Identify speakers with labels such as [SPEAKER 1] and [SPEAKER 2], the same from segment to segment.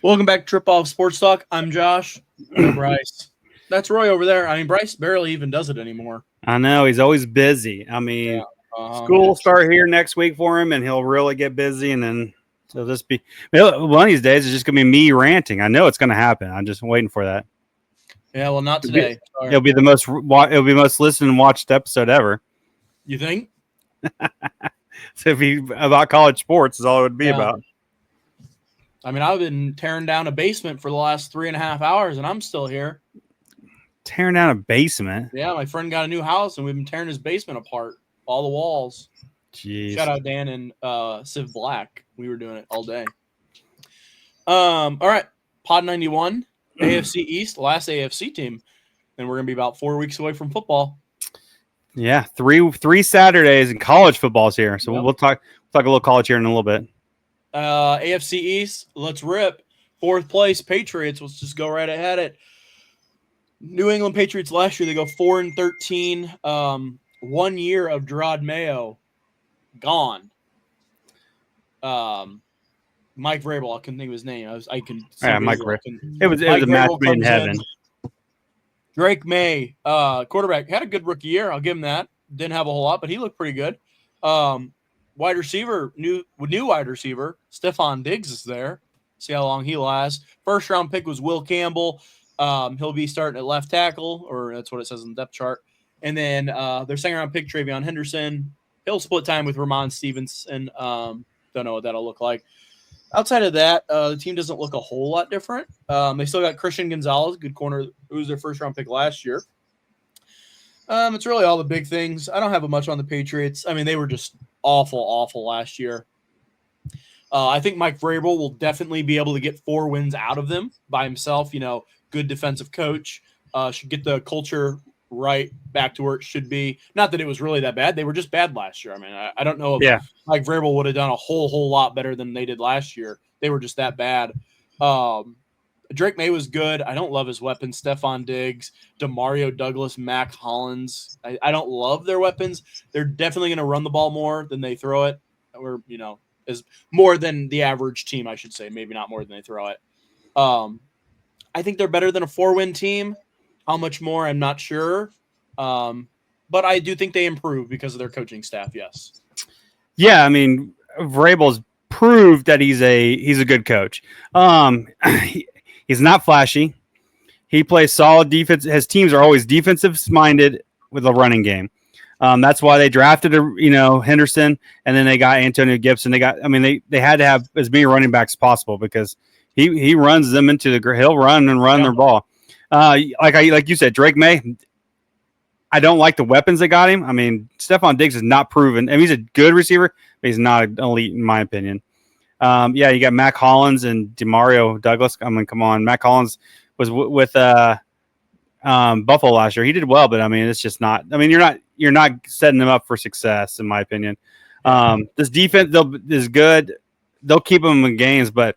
[SPEAKER 1] Welcome back to Trip Off Sports Talk. I'm Josh. Bryce. That's Roy over there. I mean, Bryce barely even does it anymore.
[SPEAKER 2] I know. He's always busy. I mean, school will start here next week for him, and he'll really get busy. And then it'll just be one of these days. It's just going to be me ranting. I know it's going to happen. I'm just waiting for that.
[SPEAKER 1] Yeah, well, not today.
[SPEAKER 2] It'll be the most listened and watched episode ever.
[SPEAKER 1] You think?
[SPEAKER 2] So if he about college sports is all it would be about.
[SPEAKER 1] I mean, I've been tearing down a basement for the last 3.5 hours, and I'm still here.
[SPEAKER 2] Tearing down a basement?
[SPEAKER 1] Yeah, my friend got a new house, and we've been tearing his basement apart, all the walls.
[SPEAKER 2] Jeez.
[SPEAKER 1] Shout out Dan and Civ Black. We were doing it all day. All right, Pod 91, AFC East, last AFC team, and we're gonna be about 4 weeks away from football.
[SPEAKER 2] Yeah, three Saturdays and college football's here, so we'll talk a little college here in a little bit.
[SPEAKER 1] AFC East, let's rip. 4th place, Patriots. Let's just go right ahead it. New England Patriots last year, they go 4-13. 1 year of Gerard Mayo gone. Mike Vrabel, I couldn't think of his name.
[SPEAKER 2] Mike Vrabel. It was a match made in heaven.
[SPEAKER 1] Drake May, quarterback, had a good rookie year. I'll give him that. Didn't have a whole lot, but he looked pretty good. Wide receiver, new wide receiver, Stephon Diggs is there. See how long he lasts. First round pick was Will Campbell. He'll be starting at left tackle, or that's what it says in the depth chart. And then their second round pick, Travion Henderson. He'll split time with Ramon Stevenson. Don't know what that'll look like. Outside of that, the team doesn't look a whole lot different. They still got Christian Gonzalez, good corner, who was their first round pick last year. It's really all the big things. I don't have much on the Patriots. I mean, they were just awful last year. I think Mike Vrabel will definitely be able to get 4 wins out of them by himself. Good defensive coach. Should get the culture right back to where it should be. Not that it was really that bad. They were just bad last year. I mean, I don't know if Mike Vrabel would have done a whole lot better than they did last year. They were just that bad. Drake May was good. I don't love his weapons. Stephon Diggs, Demario Douglas, Mac Hollins. I don't love their weapons. They're definitely going to run the ball more than they throw it. Or, is more than the average team, I should say. Maybe not more than they throw it. I think they're better than a 4-win team. How much more, I'm not sure. But I do think they improve because of their coaching staff, yes.
[SPEAKER 2] Yeah, I mean, Vrabel's proved that he's a good coach. He's not flashy. He plays solid defense. His teams are always defensive-minded with a running game. That's why they drafted Henderson, and then they got Antonio Gibson. They had to have as many running backs as possible because he runs them into the. He'll run their ball. Like you said, Drake May. I don't like the weapons that got him. I mean, Stephon Diggs is not proven. I mean, he's a good receiver, but he's not an elite in my opinion. You got Mac Hollins and Demario Douglas. I mean, come on. Mac Hollins was with Buffalo last year. He did well, but I mean, it's just not. I mean, you're not setting them up for success, in my opinion. This defense is good. They'll keep them in games, but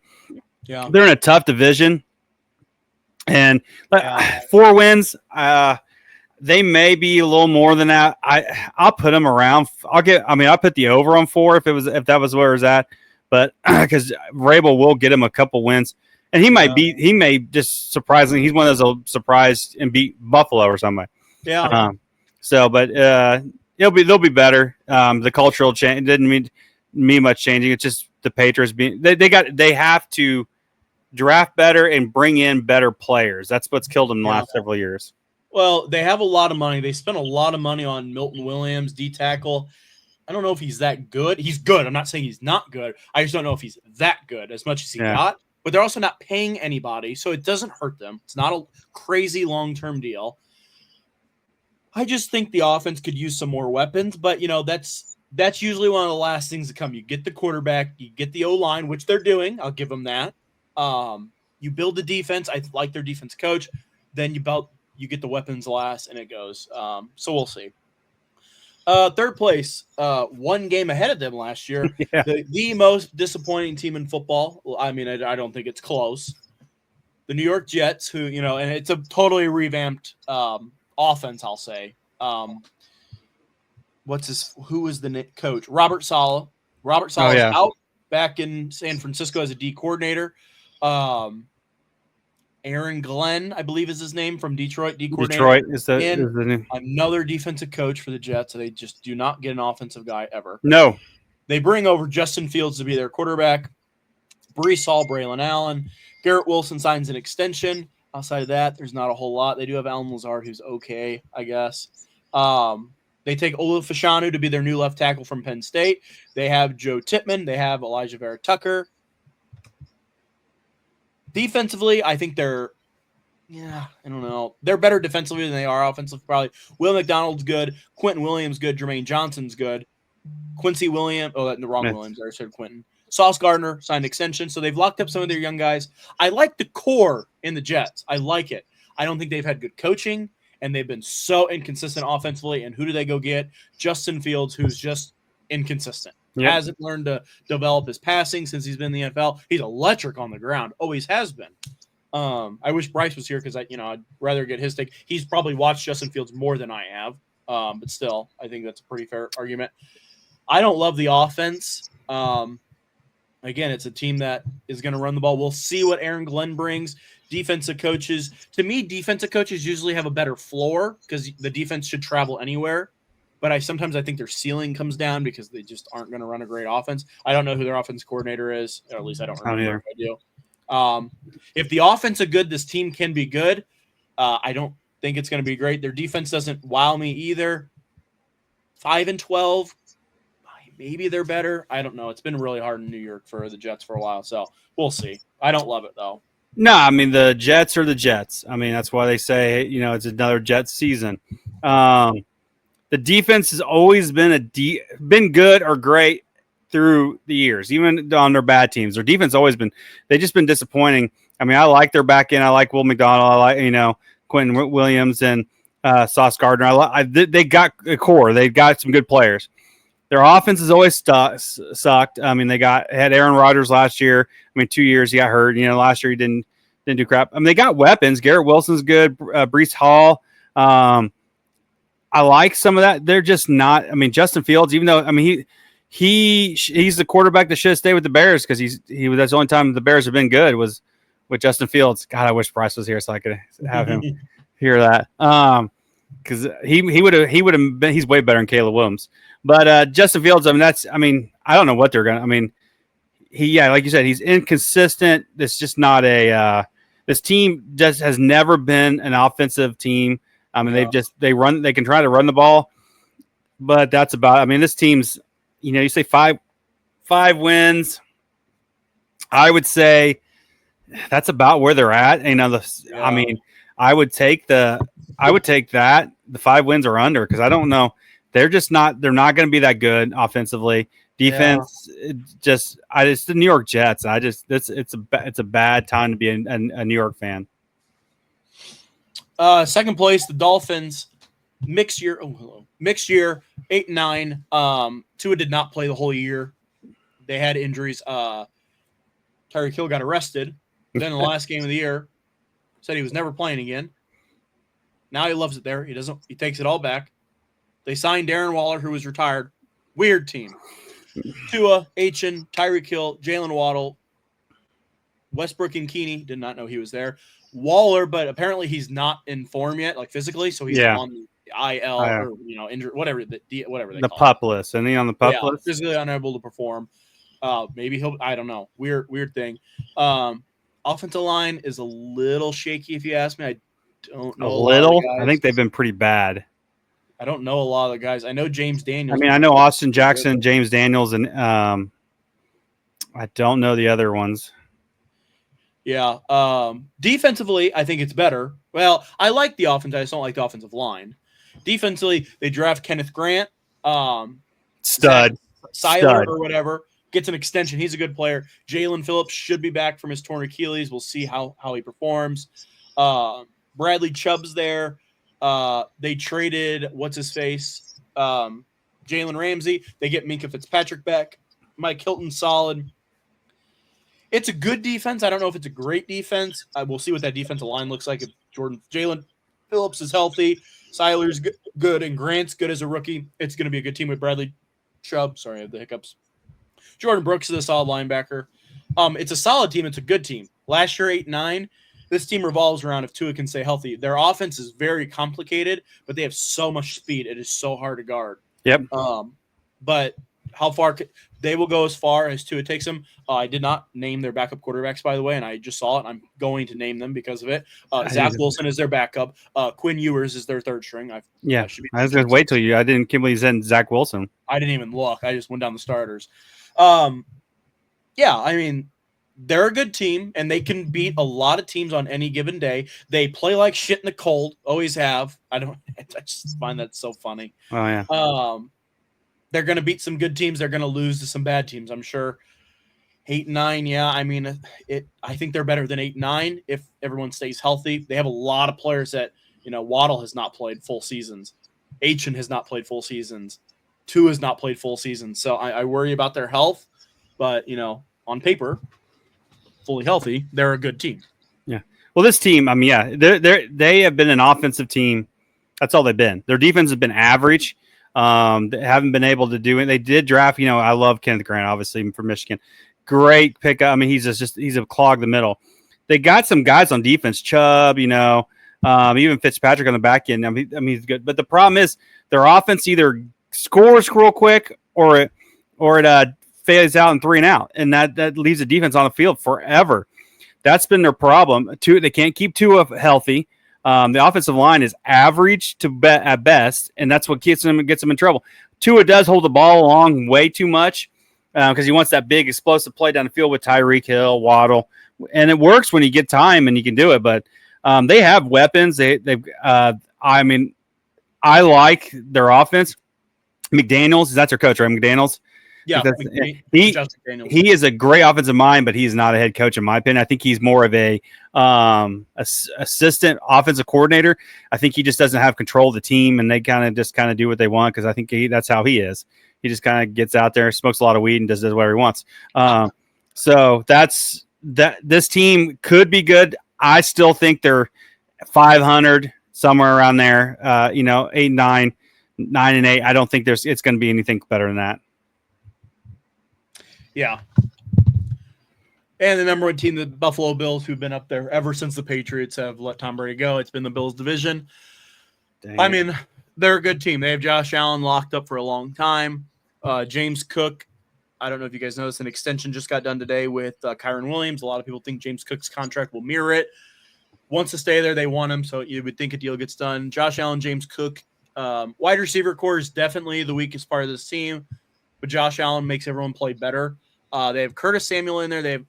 [SPEAKER 2] they're in a tough division. And 4 wins, they may be a little more than that. I'll put them around. I'll put the over on 4 if that was where it was at. But because Vrabel will get him a couple wins, and he may just surprisingly, he's one of those surprise and beat Buffalo or something.
[SPEAKER 1] Yeah.
[SPEAKER 2] They'll be better. The cultural change didn't mean much changing. It's just the Patriots they have to draft better and bring in better players. That's what's killed them the last several years.
[SPEAKER 1] Well, they have a lot of money. They spent a lot of money on Milton Williams, D-tackle. I don't know if he's that good. He's good. I'm not saying he's not good. I just don't know if he's that good as much as he got. But they're also not paying anybody, so it doesn't hurt them. It's not a crazy long-term deal. I just think the offense could use some more weapons, but that's usually one of the last things to come. You get the quarterback, you get the O-line, which they're doing. I'll give them that. You build the defense. I like their defense coach. Then you get the weapons last, and it goes. So we'll see. 3rd place, 1 game ahead of them last year.
[SPEAKER 2] Yeah.
[SPEAKER 1] The most disappointing team in football. I mean, I don't think it's close. The New York Jets, who, and it's a totally revamped offense, I'll say. Who was the coach? Robert Saleh. Robert Saleh is out back in San Francisco as a D coordinator. Aaron Glenn, I believe is his name, from Detroit, D coordinator.
[SPEAKER 2] Detroit is the name.
[SPEAKER 1] Another defensive coach for the Jets. They just do not get an offensive guy ever.
[SPEAKER 2] No.
[SPEAKER 1] They bring over Justin Fields to be their quarterback. Brees Hall, Braylon Allen. Garrett Wilson signs an extension. Outside of that, there's not a whole lot. They do have Alan Lazard, who's okay, I guess. They take Olaf Fashanu to be their new left tackle from Penn State. They have Joe Tippmann. They have Elijah Vera Tucker. Defensively, I think I don't know. They're better defensively than they are offensively, probably. Will McDonald's good. Quentin Williams good. Jermaine Johnson's good. Quincy Williams. Oh, the wrong Williams. I said Quentin. Sauce Gardner signed extension, so they've locked up some of their young guys. I like the core in the Jets. I like it. I don't think they've had good coaching, and they've been so inconsistent offensively. And who do they go get? Justin Fields, who's just inconsistent. Yep. Hasn't learned to develop his passing since he's been in the NFL. He's electric on the ground. Always has been. I wish Bryce was here because I'd rather get his take. He's probably watched Justin Fields more than I have. But still, I think that's a pretty fair argument. I don't love the offense. Again, it's a team that is going to run the ball. We'll see what Aaron Glenn brings. Defensive coaches. To me, defensive coaches usually have a better floor because the defense should travel anywhere. But sometimes I think their ceiling comes down because they just aren't going to run a great offense. I don't know who their offense coordinator is, or at least I don't remember if I do. If the offense is good, this team can be good. I don't think it's going to be great. Their defense doesn't wow me either. 5-12. Maybe they're better. I don't know. It's been really hard in New York for the Jets for a while, so we'll see. I don't love it, though.
[SPEAKER 2] No, I mean, the Jets are the Jets. I mean, that's why they say, it's another Jets season. The defense has always been been good or great through the years, even on their bad teams. Their defense always they've just been disappointing. I mean, I like their back end. I like Will McDonald. I like, Quentin Williams and Sauce Gardner. They got a core. They've got some good players. Their offense has always sucked. I mean, they had Aaron Rodgers last year. I mean, 2 years he got hurt. Last year he didn't do crap. I mean, they got weapons. Garrett Wilson's good. Brees Hall. I like some of that. They're just not. I mean, Justin Fields, even though he's the quarterback that should have stayed with the Bears because that's the only time the Bears have been good was with Justin Fields. God, I wish Bryce was here so I could have him hear that. Because he would have been. He's way better than Caleb Williams. But Justin Fields, I mean, I don't know what they're gonna. I mean, like you said, he's inconsistent. It's just not this team just has never been an offensive team. I mean, they can try to run the ball, but that's about. I mean, this team's, you say five wins. I would say that's about where they're at. I mean, I would take that. The 5 wins are under because I don't know. They're just not. They're not going to be that good offensively. Defense, it's the New York Jets. It's a bad time to be a New York fan.
[SPEAKER 1] Second place, the Dolphins. Mixed year. 8-9. Tua did not play the whole year. They had injuries. Tyreek Hill got arrested. Then in the last game of the year, said he was never playing again. Now he loves it there. He takes it all back. They signed Darren Waller, who was retired. Weird team. Tua, Achane, Tyreek Hill, Jalen Waddle, Westbrook and Keeney. Did not know he was there. Waller, but apparently he's not in form yet, like physically, so he's on the IL or injured, whatever they call
[SPEAKER 2] the pup list. And he on the pup list?
[SPEAKER 1] Physically unable to perform. Maybe I don't know. Weird thing. Offensive line is a little shaky, if you ask me. I don't know.
[SPEAKER 2] A little? I think they've been pretty bad.
[SPEAKER 1] I don't know a lot of the guys. I know James Daniels.
[SPEAKER 2] I mean, I know Austin Jackson, James Daniels, and I don't know the other ones.
[SPEAKER 1] Yeah. Defensively, I think it's better. Well, I like the offense. I just don't like the offensive line. Defensively, they draft Kenneth Grant.
[SPEAKER 2] Stud.
[SPEAKER 1] Or whatever. Gets an extension. He's a good player. Jalen Phillips should be back from his torn Achilles. We'll see how he performs. Bradley Chubb's there. They traded what's-his-face? Jalen Ramsey. They get Minka Fitzpatrick back. Mike Hilton, solid. It's a good defense. I don't know if it's a great defense. We'll see what that defensive line looks like if Jalen Phillips is healthy. Seiler's good, and Grant's good as a rookie. It's going to be a good team with Bradley Chubb. Sorry, I have the hiccups. Jordan Brooks is a solid linebacker. It's a solid team. It's a good team. Last year, 8-9. This team revolves around if Tua can stay healthy. Their offense is very complicated, but they have so much speed. It is so hard to guard.
[SPEAKER 2] Yep.
[SPEAKER 1] But how far they will go as far as Tua takes them. I did not name their backup quarterbacks, by the way, and I just saw it. I'm going to name them because of it. Zach Wilson is their backup. Quinn Ewers is their third string.
[SPEAKER 2] I was going to wait till you. I didn't believe you said Zach Wilson.
[SPEAKER 1] I didn't even look. I just went down the starters. I mean, they're a good team, and they can beat a lot of teams on any given day. They play like shit in the cold. Always have. I just find that so funny.
[SPEAKER 2] Oh yeah.
[SPEAKER 1] They're going to beat some good teams. They're going to lose to some bad teams, I'm sure. 8-9, yeah. I mean, I think they're better than 8-9 if everyone stays healthy. They have a lot of players that, Waddle has not played full seasons. Achane has not played full seasons. Tua has not played full seasons. So I worry about their health. But, on paper, fully healthy, they're a good team.
[SPEAKER 2] Yeah. Well, this team, I mean, yeah, they have been an offensive team. That's all they've been. Their defense has been average. They haven't been able to do it. They did draft, I love Kenneth Grant, obviously, from Michigan. Great pickup. I mean, he's a clog the middle. They got some guys on defense, Chubb, even Fitzpatrick on the back end. I mean, he's good. But the problem is their offense either scores real quick or it fades out in 3 and out. And that leaves the defense on the field forever. That's been their problem. They can't keep Tua healthy. The offensive line is average at best, and that's what gets them in trouble. Tua does hold the ball along way too much because he wants that big explosive play down the field with Tyreek Hill, Waddle, and it works when you get time and you can do it. But they have weapons. I mean, I like their offense. McDaniels, that's their coach, right? McDaniels.
[SPEAKER 1] Yeah,
[SPEAKER 2] he is a great offensive mind, but he's not a head coach in my opinion. I think he's more of a assistant offensive coordinator. I think he just doesn't have control of the team, and they kind of do what they want because I think that's how he is. He just kind of gets out there, smokes a lot of weed, and does whatever he wants. So that's that. This team could be good. I still think they're 500 somewhere around there. 8-9, 9-8. I don't think it's going to be anything better than that.
[SPEAKER 1] Yeah. And the number one team, the Buffalo Bills, who've been up there ever since the Patriots have let Tom Brady go. It's been the Bills division. Dang. I mean, they're a good team. They have Josh Allen locked up for a long time. James Cook, I don't know if you guys noticed, an extension just got done today with Kyron Williams. A lot of people think James Cook's contract will mirror it. Wants to stay there. They want him, so you would think a deal gets done. Josh Allen, James Cook. Wide receiver core is definitely the weakest part of this team, but Josh Allen makes everyone play better. They have Curtis Samuel in there. They have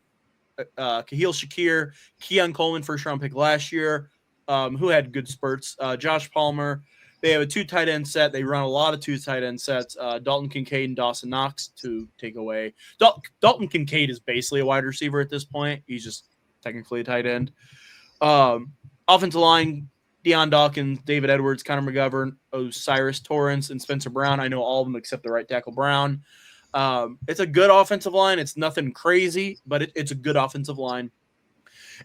[SPEAKER 1] Kahil Shakir, Keon Coleman, first-round pick last year, who had good spurts. Josh Palmer. They have a 2 tight end set. They run a lot of 2 tight end sets. Dalton Kincaid and Dawson Knox to take away. Dalton Kincaid is basically a wide receiver at this point. He's just technically a tight end. Offensive line, Deion Dawkins, David Edwards, Connor McGovern, Osiris Torrance, and Spencer Brown. I know all of them except the right tackle Brown. It's a good offensive line. It's nothing crazy, but it's a good offensive line.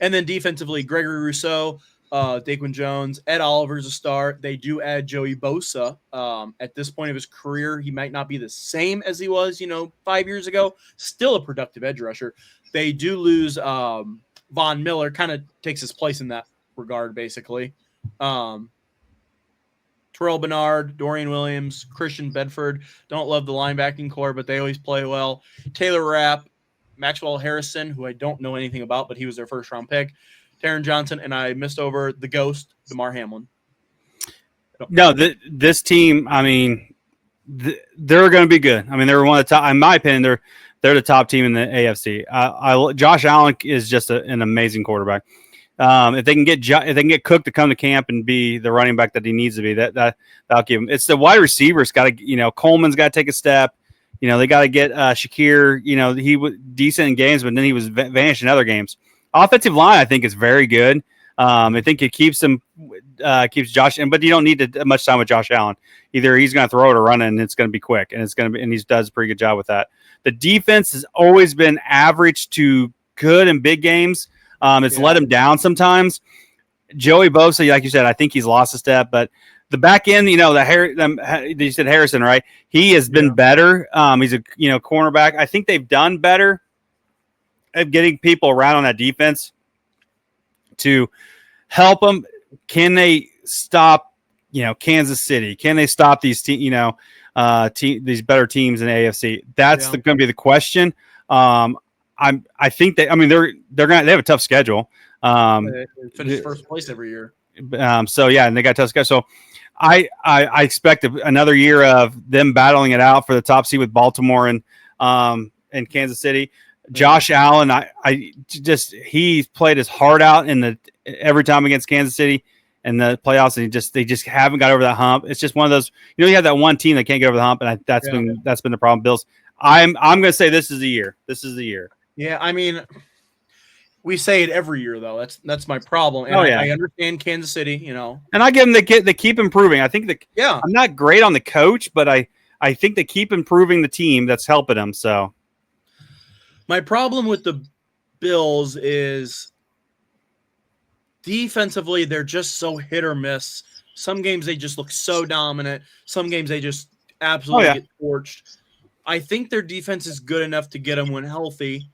[SPEAKER 1] And then defensively, Gregory Rousseau, Daquan Jones, Ed Oliver's a star. They do add Joey Bosa. At this point of his career, he might not be the same as he was, 5 years ago. Still a productive edge rusher. They do lose Von Miller, kind of takes his place in that regard, basically. Terrell Bernard, Dorian Williams, Christian Bedford. Don't love the linebacking core, but they always play well. Taylor Rapp, Maxwell Harrison, who I don't know anything about, but he was their first-round pick. Taron Johnson, and I missed over the ghost, DeMar Hamlin.
[SPEAKER 2] No, this team, I mean, they're going to be good. I mean, they're one of the top. In my opinion, they're the top team in the AFC. Josh Allen is just an amazing quarterback. If they can get Cook to come to camp and be the running back that he needs to be, that'll give him. It's the wide receivers got to, Coleman's got to take a step. They got to get Shakir. He was decent in games, but then he was vanished in other games. Offensive line, I think, is very good. I think it keeps Josh in, but you don't need much time with Josh Allen. Either he's going to throw it or run it, and it's going to be quick, and he does a pretty good job with that. The defense has always been average to good in big games. It's let him down sometimes. Joey Bosa, like you said, I think he's lost a step, but the back end, you said Harrison, right? He has been better. He's a cornerback. I think they've done better at getting people around on that defense. to help them. Can they stop, Kansas City? Can they stop these these better teams in the AFC? That's going to be the question. I think they have a tough schedule.
[SPEAKER 1] They finish first place every year.
[SPEAKER 2] So yeah, and they got a tough schedule. So I expect another year of them battling it out for the top seed with Baltimore and Kansas City. Josh Allen, he's played his heart out every time against Kansas City in the playoffs, and they just haven't got over that hump. It's just one of those, you have that one team that can't get over the hump, and that's been the problem. Bills. I'm going to say this is the year. This is the year.
[SPEAKER 1] Yeah, I mean, we say it every year though. That's my problem. And I understand Kansas City,
[SPEAKER 2] and I give them they keep improving. I think I'm not great on the coach, but I think they keep improving the team that's helping them. So
[SPEAKER 1] my problem with the Bills is defensively, they're just so hit or miss. Some games they just look so dominant. Some games they just absolutely get torched. I think their defense is good enough to get them when healthy.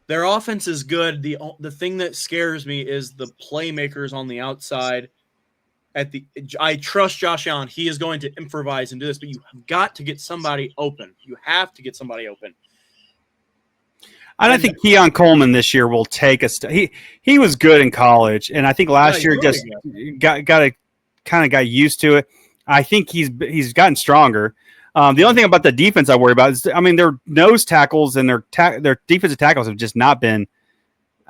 [SPEAKER 1] Their offense is good. The thing that scares me is the playmakers on the outside. I trust Josh Allen. He is going to improvise and do this, but you have got to get somebody open. You have to get somebody open.
[SPEAKER 2] I don't think Keon Coleman this year will take us. He was good in college, and I think last year just got used to it. I think he's gotten stronger. The only thing about the defense I worry about is, their nose tackles and their defensive tackles have just not been.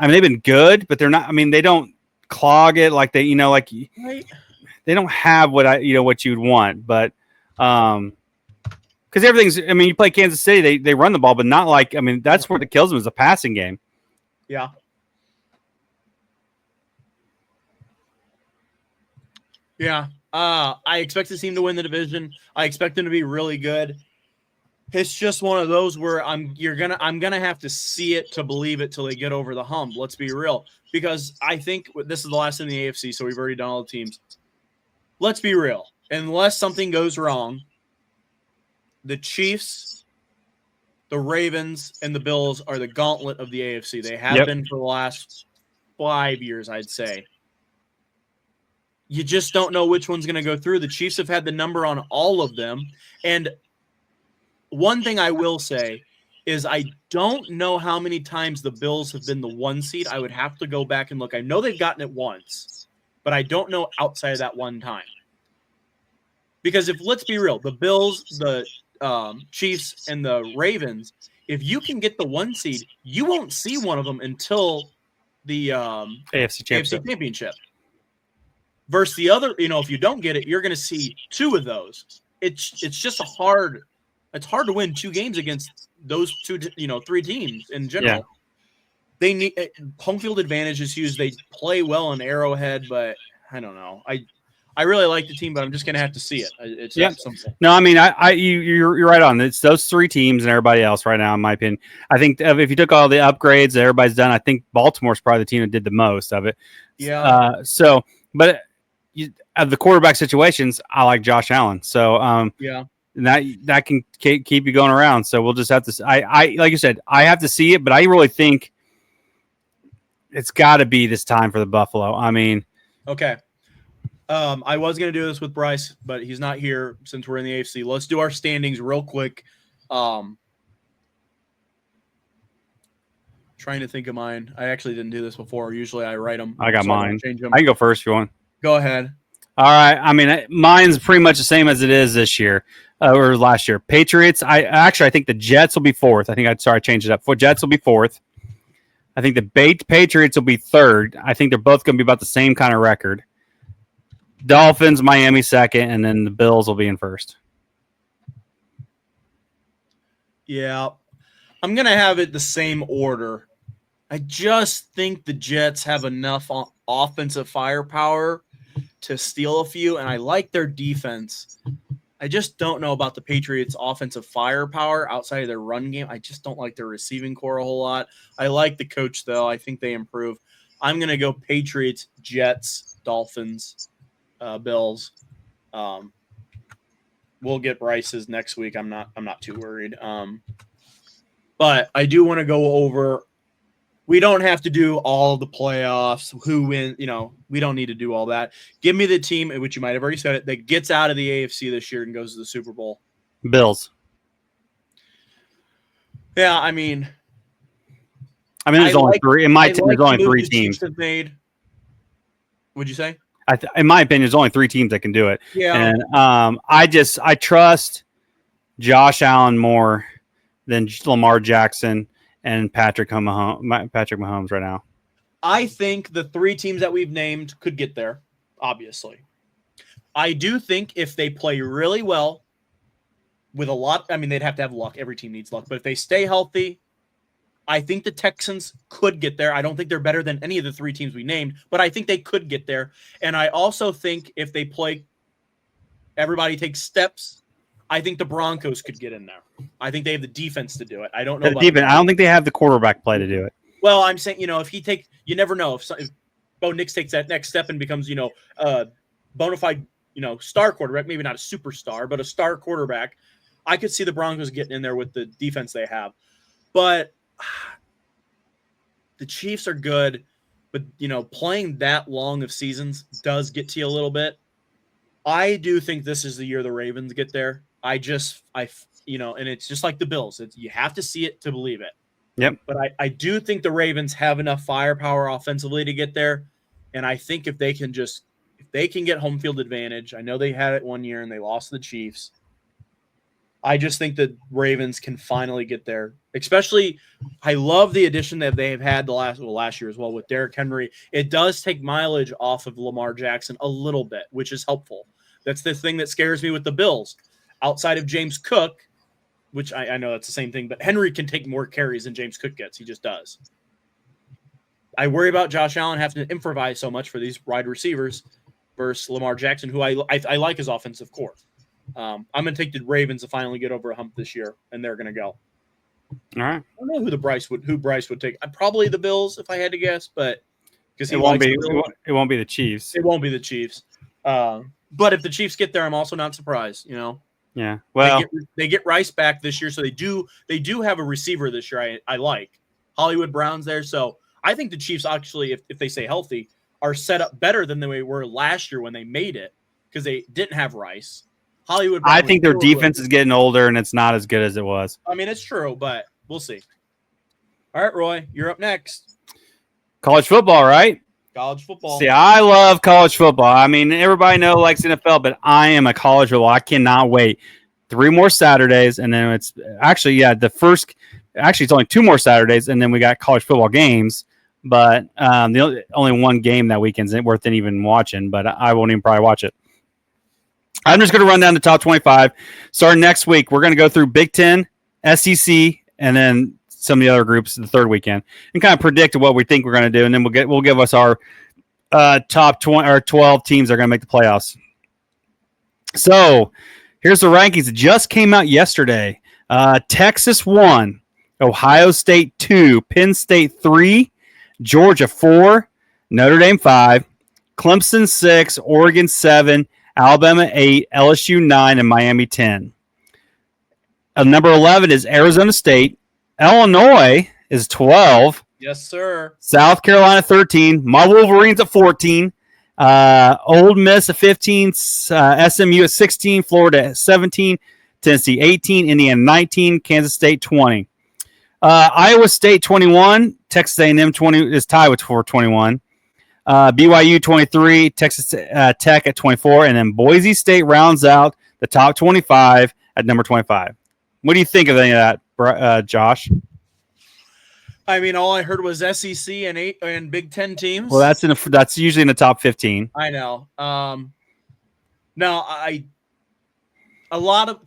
[SPEAKER 2] They've been good, but they're not. They don't clog it like they, they don't have what you'd want. But because everything's, you play Kansas City, they run the ball, but not like. That's what kills them is the passing game.
[SPEAKER 1] Yeah. Yeah. I expect this team to win the division. I expect them to be really good. It's just one of those where I'm gonna have to see it to believe it till they get over the hump. Let's be real, because I think this is the last in the AFC, so we've already done all the teams. Let's be real. Unless something goes wrong, the Chiefs, the Ravens, and the Bills are the gauntlet of the AFC. They have been for the last 5 years, I'd say. You just don't know which one's going to go through. The Chiefs have had the number on all of them. And one thing I will say is I don't know how many times the Bills have been the 1 seed. I would have to go back and look. I know they've gotten it once, but I don't know outside of that one time. Because let's be real, the Bills, the Chiefs, and the Ravens, if you can get the 1 seed, you won't see one of them until the
[SPEAKER 2] AFC Championship.
[SPEAKER 1] Versus the other, if you don't get it, you're going to see 2 of those. It's just it's hard to win 2 games against those 3 teams in general. Yeah. They need home field advantage is huge. They play well in Arrowhead, but I don't know. I really like the team, but I'm just going to have to see it. It's simple.
[SPEAKER 2] No, you're right on. It's those 3 teams and everybody else right now, in my opinion. I think if you took all the upgrades that everybody's done, I think Baltimore's probably the team that did the most of it.
[SPEAKER 1] Yeah.
[SPEAKER 2] But of the quarterback situations, I like Josh Allen. So and that can keep you going around. So we'll just have to. I like you said, I have to see it, but I really think it's got to be this time for the Buffalo.
[SPEAKER 1] Okay. I was going to do this with Bryce, but he's not here since we're in the AFC. Let's do our standings real quick. Trying to think of mine. I actually didn't do this before. Usually I write them.
[SPEAKER 2] I got mine. I can go first if you want.
[SPEAKER 1] Go ahead.
[SPEAKER 2] All right. Mine's pretty much the same as it is this year or last year. Patriots. I think the Jets will be 4th. I changed it up. Jets will be 4th. I think the Patriots will be 3rd. I think they're both going to be about the same kind of record. Dolphins, Miami 2nd, and then the Bills will be in 1st.
[SPEAKER 1] Yeah. I'm going to have it the same order. I just think the Jets have enough offensive firepower to steal a few, and I like their defense. I just don't know about the Patriots' offensive firepower outside of their run game. I just don't like their receiving core a whole lot. I like the coach, though. I think they improve. I'm going to go Patriots, Jets, Dolphins, Bills. We'll get Bryce's next week. I'm not too worried. But I do want to go over We don't have to do all the playoffs, who win, we don't need to do all that. Give me the team, which you might have already said it, that gets out of the AFC this year and goes to the Super Bowl.
[SPEAKER 2] Bills.
[SPEAKER 1] Yeah, I mean,
[SPEAKER 2] there's only three. In my team, there's only three teams.
[SPEAKER 1] Have made. Would you say?
[SPEAKER 2] In my opinion, there's only three teams that can do it.
[SPEAKER 1] Yeah.
[SPEAKER 2] And I trust Josh Allen more than Lamar Jackson and Patrick Mahomes right now. I
[SPEAKER 1] think the three teams that we've named could get there, obviously. I do think if they play really well with a lot, they'd have to have luck. Every team needs luck. But if they stay healthy, I think the Texans could get there. I don't think they're better than any of the three teams we named, but I think they could get there. And I also think if they play, everybody takes steps, I think the Broncos could get in there. I think they have the defense to do it. I don't know.
[SPEAKER 2] I don't think they have the quarterback play to do it.
[SPEAKER 1] Well, I'm saying, if you never know if Bo Nix takes that next step and becomes, a bona fide, star quarterback, maybe not a superstar, but a star quarterback. I could see the Broncos getting in there with the defense they have. But the Chiefs are good, but, playing that long of seasons does get to you a little bit. I do think this is the year the Ravens get there. And it's just like the Bills. You have to see it to believe it.
[SPEAKER 2] Yep.
[SPEAKER 1] But I do think the Ravens have enough firepower offensively to get there. And I think if they can get home field advantage, I know they had it one year and they lost to the Chiefs. I just think the Ravens can finally get there. Especially, I love the addition that they have had last year as well with Derrick Henry. It does take mileage off of Lamar Jackson a little bit, which is helpful. That's the thing that scares me with the Bills. Outside of James Cook, which I know that's the same thing, but Henry can take more carries than James Cook gets. He just does. I worry about Josh Allen having to improvise so much for these wide receivers versus Lamar Jackson, who I like his offensive core. I'm going to take the Ravens to finally get over a hump this year, and they're going to go.
[SPEAKER 2] All right.
[SPEAKER 1] I don't know who Bryce would take. Probably the Bills, if I had to guess, but because
[SPEAKER 2] it won't be the Chiefs.
[SPEAKER 1] It won't be the Chiefs. But if the Chiefs get there, I'm also not surprised.
[SPEAKER 2] Yeah. Well,
[SPEAKER 1] they get Rice back this year, so they do have a receiver this year. I like Hollywood Brown's there, so I think the Chiefs actually, if they stay healthy, are set up better than they were last year when they made it because they didn't have Rice. Hollywood Brown,
[SPEAKER 2] I think their defense is getting older and it's not as good as it was.
[SPEAKER 1] It's true, but we'll see. All right, Roy, you're up next.
[SPEAKER 2] College football, right?
[SPEAKER 1] College football.
[SPEAKER 2] See, I love college football. Everybody likes NFL, but I am a college football. I cannot wait. 3 more Saturdays, and then it's actually, it's only 2 more Saturdays, and then we got college football games. But the only one game that weekend's worth even watching, but I won't even probably watch it. I'm just going to run down the top 25. Starting next week, we're going to go through Big Ten, SEC, and then some of the other groups the third weekend, and kind of predict what we think we're going to do, and then we'll give us our top 20 or 12 teams that are going to make the playoffs. So here's the rankings. It just came out yesterday. Texas 1, Ohio State 2, Penn State 3, Georgia 4, Notre Dame 5, Clemson 6, Oregon 7, Alabama 8, LSU 9, and Miami 10. Number 11 is Arizona State. Illinois is 12.
[SPEAKER 1] Yes, sir.
[SPEAKER 2] South Carolina 13. My Wolverines at 14. Ole Miss at 15. SMU at 16. Florida at 17. Tennessee 18. Indiana 19. Kansas State 20. Iowa State 21. Texas A&M 20 is tied with 21. BYU 23. Texas Tech at 24. And then Boise State rounds out the top 25 at number 25. What do you think of any of that, Josh?
[SPEAKER 1] All I heard was SEC and Big Ten teams.
[SPEAKER 2] Well, that's usually in the top 15.
[SPEAKER 1] I know. A lot of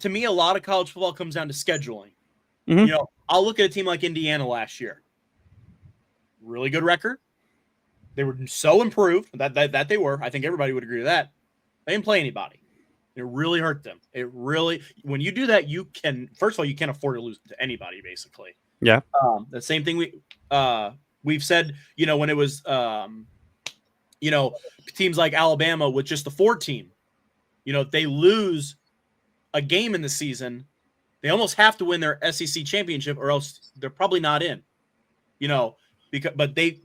[SPEAKER 1] college football comes down to scheduling.
[SPEAKER 2] Mm-hmm.
[SPEAKER 1] I'll look at a team like Indiana last year. Really good record. They were so improved that they were. I think everybody would agree to that. They didn't play anybody. It really hurt them. When you do that, you can't afford to lose to anybody, basically.
[SPEAKER 2] Yeah.
[SPEAKER 1] The same thing we've said, when it was, teams like Alabama with just the 4 team, if they lose a game in the season, they almost have to win their SEC championship or else they're probably not in. but they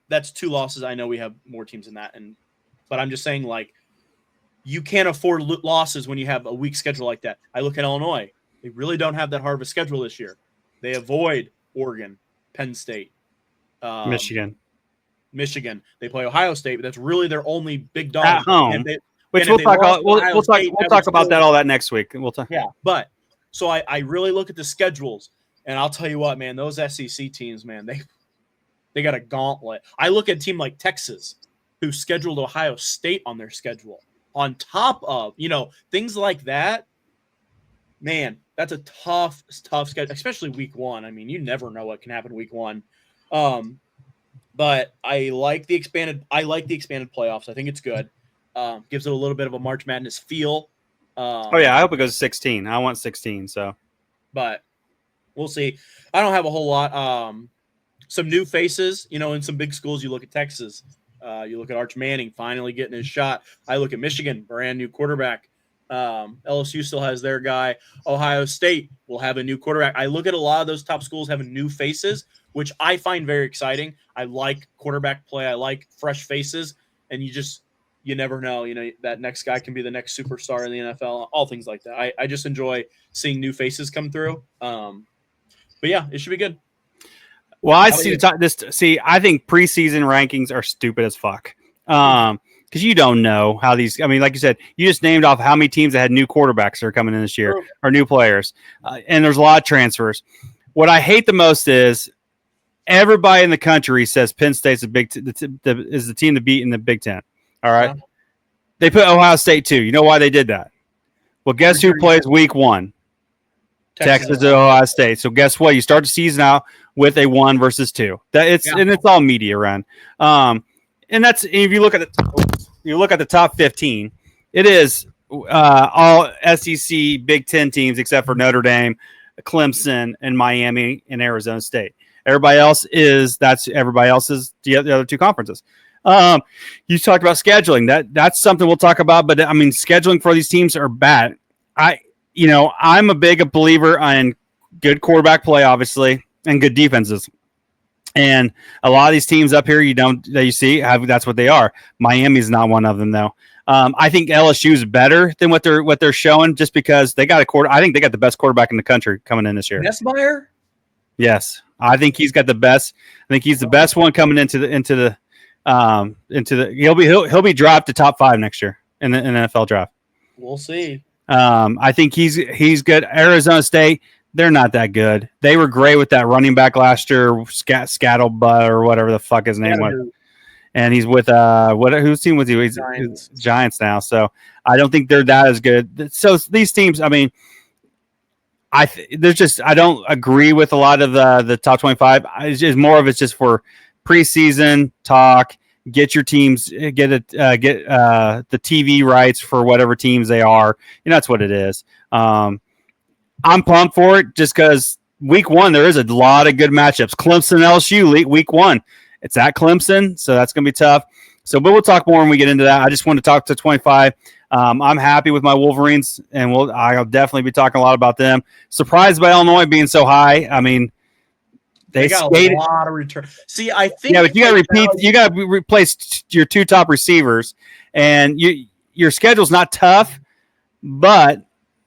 [SPEAKER 1] that's 2 losses. I know we have more teams than that, but I'm just saying, like, you can't afford losses when you have a weak schedule like that. I look at Illinois; they really don't have that hard of a schedule this year. They avoid Oregon, Penn State,
[SPEAKER 2] Michigan.
[SPEAKER 1] They play Ohio State, but that's really their only big dog
[SPEAKER 2] At home. Which we'll talk about that all that next week. We'll talk.
[SPEAKER 1] Yeah, but so I really look at the schedules, and I'll tell you what, man, those SEC teams, man, they got a gauntlet. I look at a team like Texas, who scheduled Ohio State on their schedule, on top of, things like that. Man, that's a tough schedule, especially week 1. I mean, you never know what can happen week 1. But I like the expanded playoffs. I think it's good. Gives it a little bit of a March Madness feel.
[SPEAKER 2] I hope it goes 16. I want 16. So,
[SPEAKER 1] but we'll see. I don't have a whole lot. Some new faces, in some big schools. You look at Texas. You look at Arch Manning finally getting his shot. I look at Michigan, brand new quarterback. LSU still has their guy. Ohio State will have a new quarterback. I look at a lot of those top schools having new faces, which I find very exciting. I like quarterback play. I like fresh faces, and you never know. That next guy can be the next superstar in the NFL. All things like that. I just enjoy seeing new faces come through. But yeah, it should be good.
[SPEAKER 2] Well, I think preseason rankings are stupid as fuck. Because you don't know how these. I mean, like you said, you just named off how many teams that had new quarterbacks that are coming in this year or new players, and there's a lot of transfers. What I hate the most is everybody in the country says Penn State's is the team to beat in the Big Ten. All right, They put Ohio State too. You know why they did that? Well, guess who plays week 1? Texas and Ohio State. So guess what? You start the season out with a 1 versus 2. And it's all media run. And that's, if you look at the top 15, it is all SEC Big Ten teams except for Notre Dame, Clemson, and Miami and Arizona State. Everybody else is the other 2 conferences. You talked about scheduling. That's something we'll talk about. But I mean, scheduling for these teams are bad. I'm a big believer in good quarterback play, obviously, and good defenses. And a lot of these teams up here that you see that's what they are. Miami's not one of them, though. I think LSU is better than what they're showing, just because they got I think they got the best quarterback in the country coming in this year.
[SPEAKER 1] Nessmeyer?
[SPEAKER 2] Yes, I think he's got the best. I think he's the best one coming into the. He'll be dropped to top 5 next year in the NFL draft.
[SPEAKER 1] We'll see.
[SPEAKER 2] I think he's good. Arizona State, they're not that good. They were great with that running back last year, Scuttlebutt or whatever the fuck his name was. And he's with whose team was he? He's Giants now. So I don't think they're that as good. So these teams, I mean, I don't agree with a lot of the top 25. It's more of it's just for preseason talk. Get your teams, get the TV rights for whatever teams they are. That's what it is. I'm pumped for it just because week 1 there is a lot of good matchups. Clemson, LSU, week 1. It's at Clemson, so that's going to be tough. But we'll talk more when we get into that. I just want to talk to 25. I'm happy with my Wolverines, and I'll definitely be talking a lot about them. Surprised by Illinois being so high. I mean, they got a lot of return.
[SPEAKER 1] See, I think
[SPEAKER 2] but you got to repeat. You got to replace your 2 top receivers, and your schedule's not tough. But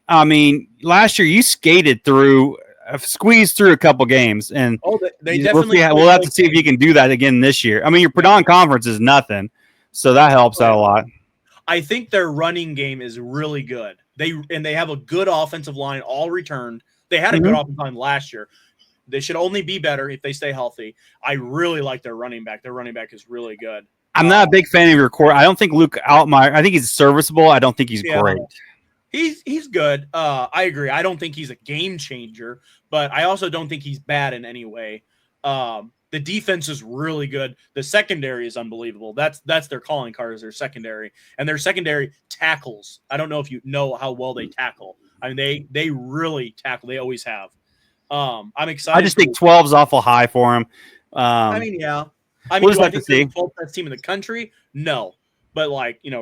[SPEAKER 2] I mean, last year you squeezed through a couple games, and
[SPEAKER 1] they definitely.
[SPEAKER 2] We'll have to see if you can do that again this year. I mean, your non-conference is nothing, so that helps out a lot.
[SPEAKER 1] I think their running game is really good. They have a good offensive line, all returned. They had a good offensive line last year. They should only be better if they stay healthy. I really like their running back. Their running back is really good.
[SPEAKER 2] I'm not a big fan of your core. I don't think Luke Altmaier. I think he's serviceable. I don't think he's great.
[SPEAKER 1] He's good. I agree. I don't think he's a game changer, but I also don't think he's bad in any way. The defense is really good. The secondary is unbelievable. That's their calling card, is their secondary, and their secondary tackles. I don't know if you know how well they tackle. I mean, they really tackle. They always have. I'm excited.
[SPEAKER 2] I just think 12's awful high for him.
[SPEAKER 1] I mean, yeah. I mean, do I think they're the 12th best team in the country? No. But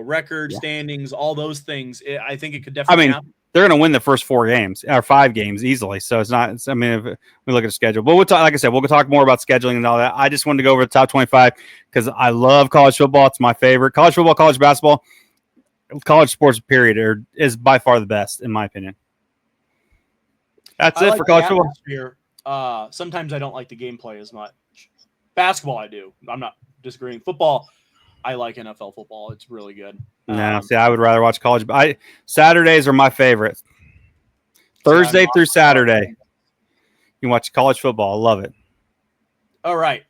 [SPEAKER 1] record standings, all those things, I think it could definitely happen.
[SPEAKER 2] they're going to win the first 4 games or 5 games easily. So it's not. I mean, if we look at the schedule, but we'll talk. Like I said, we'll talk more about scheduling and all that. I just wanted to go over the top 25 because I love college football. It's my favorite. College football, college basketball, college sports. Period is by far the best in my opinion. That's it for college football.
[SPEAKER 1] Sometimes I don't like the gameplay as much. Basketball, I do. I'm not disagreeing. Football, I like NFL football. It's really good.
[SPEAKER 2] No, see, I would rather watch college. Saturdays are my favorite. Thursday through Saturday, you watch college football. I love it.
[SPEAKER 1] All right.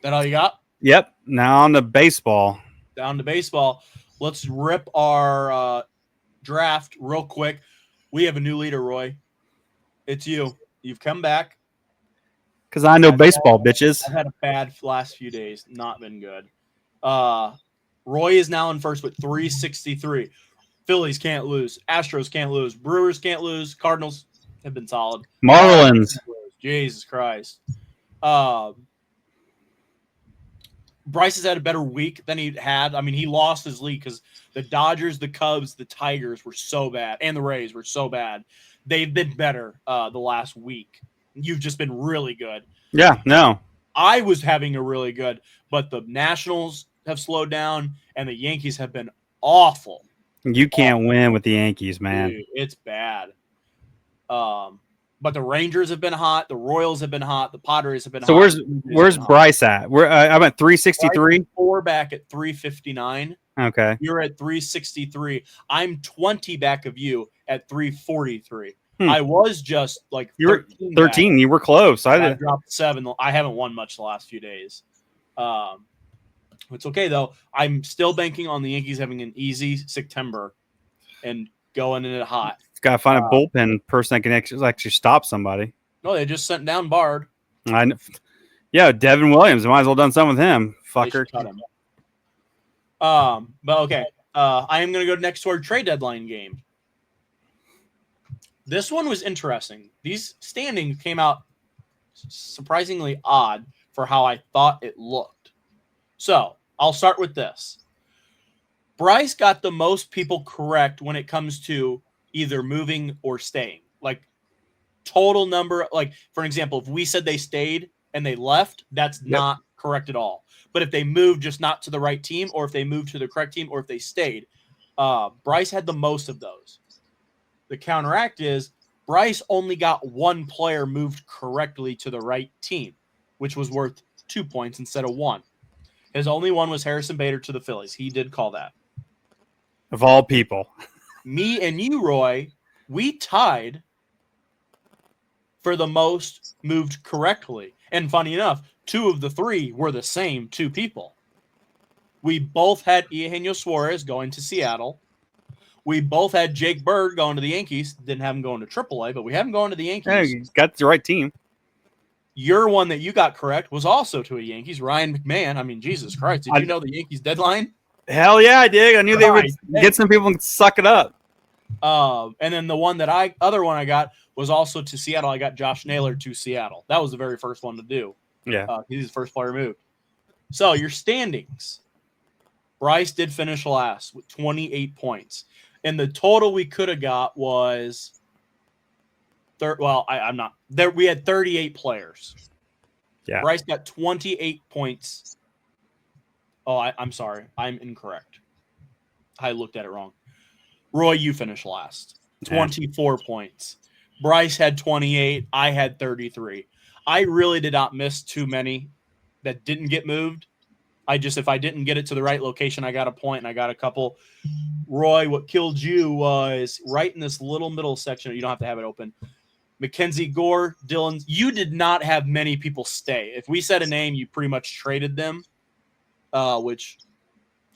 [SPEAKER 1] That all you got?
[SPEAKER 2] Yep. Now on to baseball.
[SPEAKER 1] Down to baseball. Let's rip our draft real quick. We have a new leader, Roy. It's you. You've come back.
[SPEAKER 2] Because I know baseball, bitches.
[SPEAKER 1] I've had a bad last few days. Not been good. Roy is now in first with 363. Phillies can't lose. Astros can't lose. Brewers can't lose. Cardinals have been solid.
[SPEAKER 2] Marlins.
[SPEAKER 1] Jesus Christ. Bryce has had a better week than he had. I mean, he lost his league because the Dodgers, the Cubs, the Tigers were so bad, and the Rays were so bad. They've been better the last week. You've just been really good.
[SPEAKER 2] Yeah, no.
[SPEAKER 1] I was having a really good, but the Nationals have slowed down, and the Yankees have been awful.
[SPEAKER 2] You can't win with the Yankees, man.
[SPEAKER 1] Dude, it's bad. But the Rangers have been hot. The Royals have been hot. The Padres have been hot.
[SPEAKER 2] So where's Bryce at? I'm at 363.
[SPEAKER 1] 4 back at 359.
[SPEAKER 2] Okay.
[SPEAKER 1] You're at 363. I'm 20 back of you at 343. I was just like
[SPEAKER 2] you were 13. You were close.
[SPEAKER 1] I dropped 7. I haven't won much the last few days. It's okay though. I'm still banking on the Yankees having an easy September and going in it hot.
[SPEAKER 2] It's got to find a bullpen person that can actually stop somebody.
[SPEAKER 1] No, they just sent down Bard.
[SPEAKER 2] Yeah, Devin Williams. Might as well done something with him. Fucker.
[SPEAKER 1] Cut him. But okay. I am going to go next to our trade deadline game. This one was interesting. These standings came out surprisingly odd for how I thought it looked. So I'll start with this. Bryce got the most people correct when it comes to either moving or staying. Like total number, like for example, if we said they stayed and they left, that's not correct at all. But if they moved just not to the right team, or if they moved to the correct team, or if they stayed, Bryce had the most of those. The counteract is Bryce only got one player moved correctly to the right team, which was worth 2 points instead of 1. His only one was Harrison Bader to the Phillies. He did call that.
[SPEAKER 2] Of all people.
[SPEAKER 1] Me and you, Roy, we tied for the most moved correctly. And funny enough, 2 of the 3 were the same 2 people. We both had Eugenio Suarez going to Seattle. We both had Jake Bird going to the Yankees. Didn't have him going to AAA, but we had him going to the Yankees.
[SPEAKER 2] Yeah, he's got the right team.
[SPEAKER 1] Your one that you got correct was also to a Yankees, Ryan McMahon. I mean, Jesus Christ. Did you know the Yankees deadline?
[SPEAKER 2] Hell yeah, I did. I knew they would get some people and suck it up.
[SPEAKER 1] And then the one that other one I got was also to Seattle. I got Josh Naylor to Seattle. That was the very first one to do.
[SPEAKER 2] Yeah.
[SPEAKER 1] He's the first player moved. So your standings. Bryce did finish last with 28 points. And the total we could have got was I'm not there. We had 38 players.
[SPEAKER 2] Yeah.
[SPEAKER 1] Bryce got 28 points. Oh, I'm sorry. I'm incorrect. I looked at it wrong. Roy, you finished last. 24 points. Bryce had 28. I had 33. I really did not miss too many that didn't get moved. If I didn't get it to the right location, I got a point and I got a couple. Roy, what killed you was right in this little middle section. You don't have to have it open. Mackenzie Gore, Dylan, you did not have many people stay. If we said a name, you pretty much traded them, which,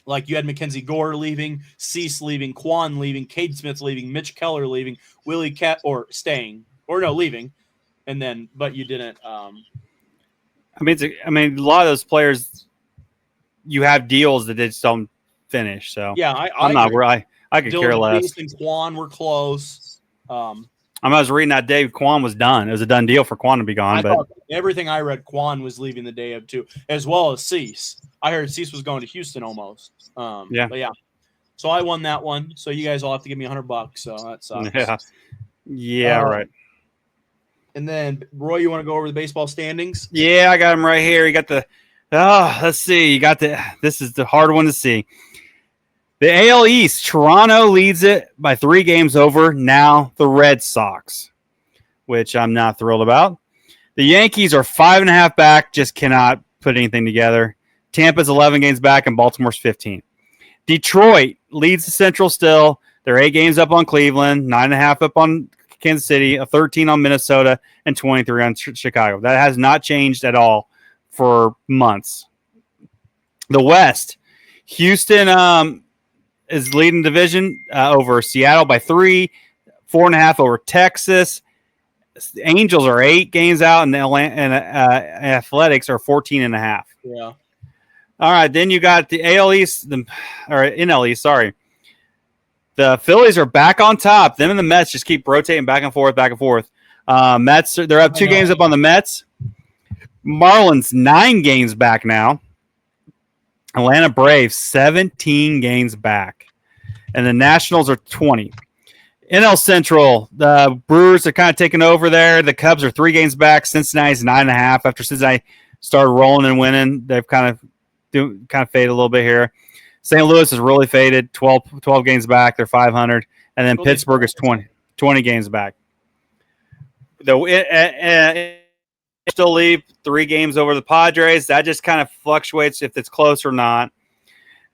[SPEAKER 1] like, you had Mackenzie Gore leaving, Cease leaving, Quan leaving, Cade Smith leaving, Mitch Keller leaving, Willie Cat or staying, or no, leaving, and then, but you didn't.
[SPEAKER 2] I mean, a lot of those players, you have deals that they just don't finish. So
[SPEAKER 1] yeah,
[SPEAKER 2] I'm not where I could care less.
[SPEAKER 1] Cease and Quan were close.
[SPEAKER 2] I was reading that day Quan was done. It was a done deal for Quan to be gone. But
[SPEAKER 1] everything I read, Quan was leaving the day of too, as well as Cease. I heard Cease was going to Houston almost.
[SPEAKER 2] Yeah.
[SPEAKER 1] But yeah. So I won that one. So you guys all have to give me $100. So that sucks.
[SPEAKER 2] Yeah, right.
[SPEAKER 1] And then Roy, you want to go over the baseball standings?
[SPEAKER 2] Yeah, I got him right here. You got the. Let's see. You got the. This is the hard one to see. The AL East, Toronto leads it by 3 games over now the Red Sox, which I'm not thrilled about. The Yankees are 5.5 back, just cannot put anything together. Tampa's 11 games back, and Baltimore's 15. Detroit leads the Central still. They're 8 games up on Cleveland, 9.5 up on Kansas City, 13 on Minnesota, and 23 on Chicago. That has not changed at all for months. The West, Houston is leading division over Seattle by 3, 4.5 over Texas. The Angels are 8 games out, and Athletics are 14.5.
[SPEAKER 1] Yeah.
[SPEAKER 2] All right, then you got the AL East, or NL East, sorry. The Phillies are back on top. Them and the Mets just keep rotating back and forth, back and forth. Mets, they're up 2 games up on the Mets. Marlins, 9 games back now. Atlanta Braves, 17 games back. And the Nationals are 20. NL Central, the Brewers are kind of taking over there. The Cubs are 3 games back. Cincinnati's 9.5. After Cincinnati started rolling and winning, they've kind of faded a little bit here. St. Louis is really faded, 12 games back. They're 500. And then Pittsburgh is 20 games back. Still leave 3 games over the Padres. That just kind of fluctuates if it's close or not.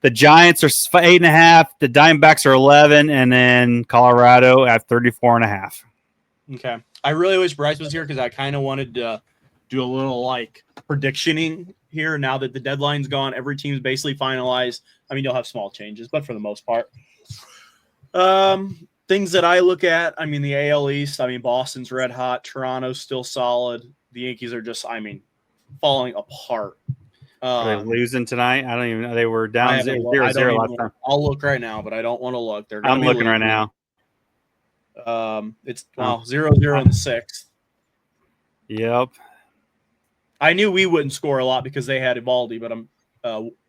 [SPEAKER 2] The Giants are 8.5. The Diamondbacks are 11, and then Colorado at 34.5.
[SPEAKER 1] Okay, I really wish Bryce was here because I kind of wanted to do a little like predictioning here. Now that the deadline's gone, every team's basically finalized. I mean, you'll have small changes, but for the most part, things that I look at. I mean, the AL East. I mean, Boston's red hot. Toronto's still solid. The Yankees are just, falling apart.
[SPEAKER 2] Are they losing tonight? I don't even know. They were down 0-0 last time.
[SPEAKER 1] I'll look right now, but I don't want to look.
[SPEAKER 2] I'm looking right now.
[SPEAKER 1] It's 0-0 in the 6th.
[SPEAKER 2] Yep.
[SPEAKER 1] I knew we wouldn't score a lot because they had Evaldi, but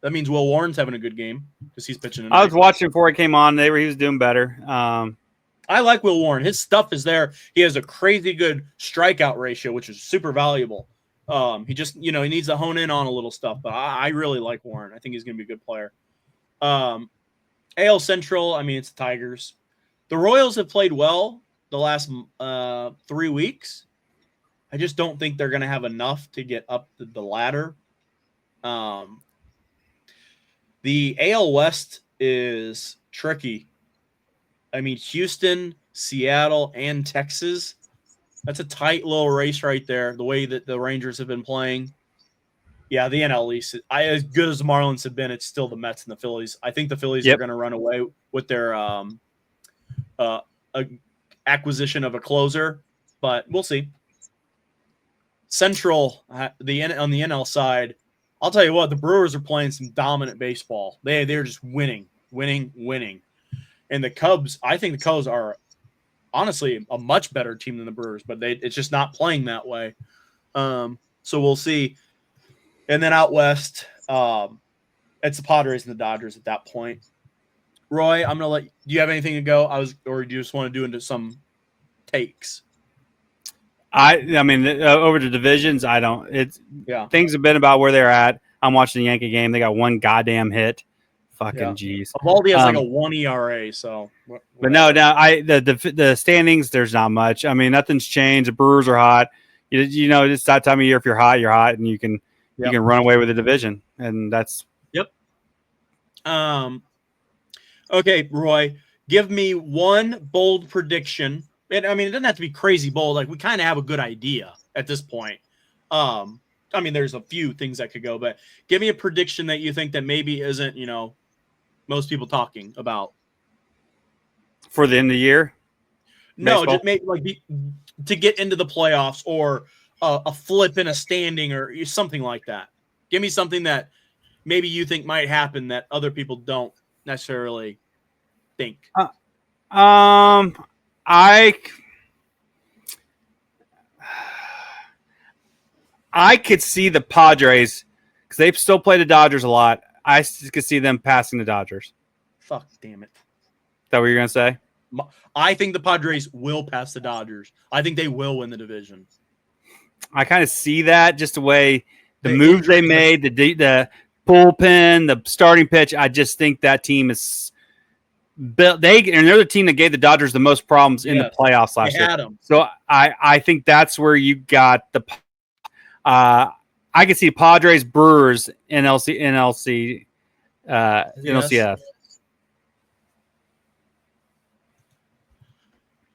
[SPEAKER 1] that means Will Warren's having a good game because he's pitching tonight.
[SPEAKER 2] I was watching before he came on. He was doing better.
[SPEAKER 1] I like Will Warren. His stuff is there. He has a crazy good strikeout ratio, which is super valuable. He just, he needs to hone in on a little stuff, but I really like Warren. I think he's going to be a good player. AL Central, it's the Tigers. The Royals have played well the last 3 weeks. I just don't think they're going to have enough to get up the ladder. The AL West is tricky. Houston, Seattle, and Texas. That's a tight little race right there, the way that the Rangers have been playing. Yeah, the NL East, as good as the Marlins have been, it's still the Mets and the Phillies. I think the Phillies are going to run away with their acquisition of a closer, but we'll see. Central, on the NL side, I'll tell you what, the Brewers are playing some dominant baseball. They're just winning. And the Cubs, I think the Cubs are honestly a much better team than the Brewers, but it's just not playing that way. So we'll see. And then out west, it's the Padres and the Dodgers at that point. Roy, I'm gonna do you have anything to go? Or do you just want to do into some takes?
[SPEAKER 2] Over the divisions, I don't. Things have been about where they're at. I'm watching the Yankee game. They got 1 goddamn hit. Fucking jeez.
[SPEAKER 1] Evaldi has like a 1 ERA, so.
[SPEAKER 2] But no, the standings, there's not much. Nothing's changed. The Brewers are hot. It's that time of year. If you're hot, and you can run away with the division, and that's.
[SPEAKER 1] Yep. Okay, Roy, give me one bold prediction. It doesn't have to be crazy bold. Like, we kind of have a good idea at this point. There's a few things that could go, but give me a prediction that you think that maybe isn't, most people talking about
[SPEAKER 2] for the end of the year.
[SPEAKER 1] No, just maybe to get into the playoffs or a flip in a standing or something like that. Give me something that maybe you think might happen that other people don't necessarily think.
[SPEAKER 2] I could see the Padres because they still play the Dodgers a lot. I could see them passing the Dodgers.
[SPEAKER 1] Fuck, damn it.
[SPEAKER 2] Is that what you're gonna say?
[SPEAKER 1] I think the Padres will pass the Dodgers. I think they will win the division.
[SPEAKER 2] I kind of see that just the way the
[SPEAKER 1] The
[SPEAKER 2] moves they
[SPEAKER 1] injuries-
[SPEAKER 2] made, the bullpen, the starting pitch. I just think that team is built. They're the team that gave the Dodgers the most problems in the
[SPEAKER 1] Yes,
[SPEAKER 2] playoffs
[SPEAKER 1] They
[SPEAKER 2] last year.
[SPEAKER 1] had them.
[SPEAKER 2] So I think that's where you got the. I can see Padres, Brewers, NLCS.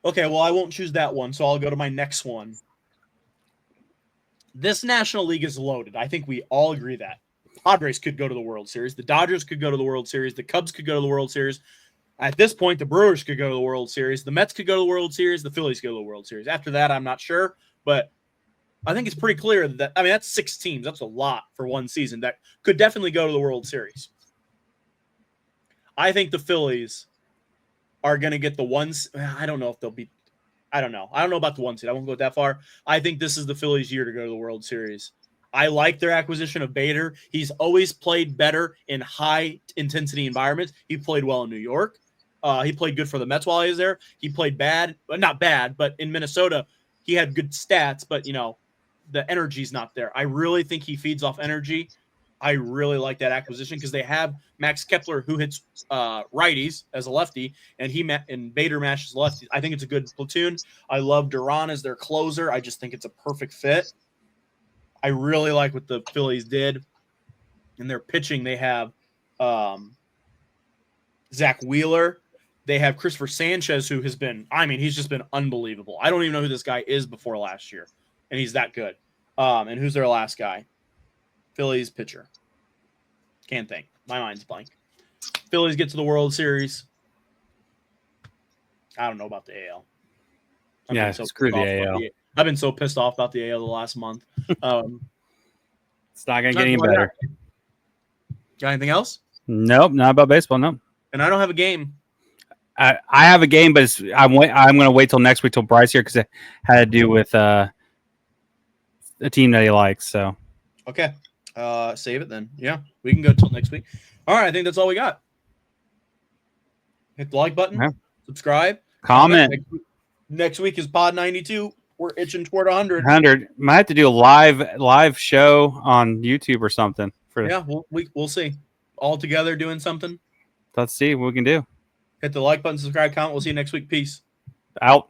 [SPEAKER 1] Okay, well, I won't choose that one, so I'll go to my next one. This National League is loaded. I think we all agree that. Padres could go to the World Series. The Dodgers could go to the World Series. The Cubs could go to the World Series. At this point, the Brewers could go to the World Series. The Mets could go to the World Series. The Phillies could go to the World Series. After that, I'm not sure, but I think it's pretty clear that, I mean, that's 6 teams. That's a lot for one season that could definitely go to the World Series. I think the Phillies are going to get the ones. I don't know if they'll be. I don't know. I don't know about the one seed. I won't go that far. I think this is the Phillies' year to go to the World Series. I like their acquisition of Bader. He's always played better in high-intensity environments. He played well in New York. He played good for the Mets while he was there. He played bad, not bad, but in Minnesota, he had good stats, but, you know, the energy's not there. I really think he feeds off energy. I really like that acquisition because they have Max Kepler, who hits righties as a lefty, and Bader mashes lefties. I think it's a good platoon. I love Duran as their closer. I just think it's a perfect fit. I really like what the Phillies did. In their pitching, they have Zach Wheeler. They have Christopher Sanchez, who has been, I mean, he's just been unbelievable. I don't even know who this guy is before last year, and he's that good. And who's their last guy? Phillies pitcher. Can't think. My mind's blank. Phillies get to the World Series. I don't know about the AL.
[SPEAKER 2] Screw the AL.
[SPEAKER 1] I've been so pissed off about the AL the last month.
[SPEAKER 2] It's not going to get any better.
[SPEAKER 1] Got anything else?
[SPEAKER 2] Nope, not about baseball. Nope.
[SPEAKER 1] And I don't have a game.
[SPEAKER 2] I have a game, but I'm going to wait till next week till Bryce here because it had to do with a team that he likes. So
[SPEAKER 1] okay, save it then. Yeah, we can go till next week. All right, I think that's all we got. Hit the like button, subscribe,
[SPEAKER 2] comment.
[SPEAKER 1] Next week is Pod 92. We're itching toward 100.
[SPEAKER 2] 100. Might have to do a live show on YouTube or something.
[SPEAKER 1] Yeah, we'll see. All together doing something.
[SPEAKER 2] Let's see what we can do.
[SPEAKER 1] Hit the like button, subscribe, comment. We'll see you next week. Peace.
[SPEAKER 2] Out.